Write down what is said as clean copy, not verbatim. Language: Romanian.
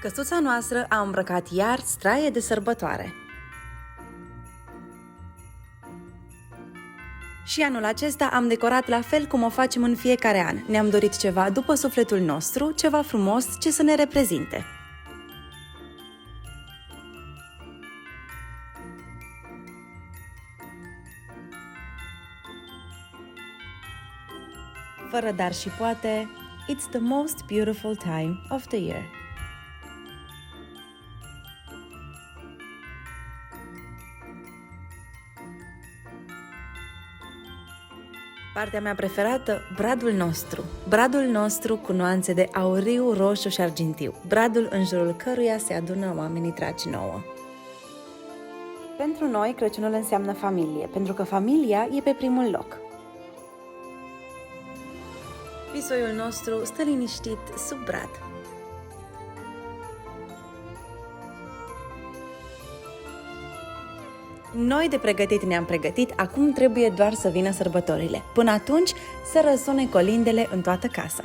Căsuța noastră a îmbrăcat iar straie de sărbătoare. Și anul acesta am decorat la fel cum o facem în fiecare an. Ne-am dorit ceva după sufletul nostru, ceva frumos ce să ne reprezinte. Fără dar și poate, it's the most beautiful time of the year. Partea mea preferată, bradul nostru. Bradul nostru cu nuanțe de auriu, roșu și argintiu. Bradul în jurul căruia se adună oamenii dragi nouă. Pentru noi, Crăciunul înseamnă familie, pentru că familia e pe primul loc. Pisoiul nostru stă liniștit sub brad. Noi de pregătit ne-am pregătit, acum trebuie doar să vină sărbătorile. Până atunci, să răsune colindele în toată casa.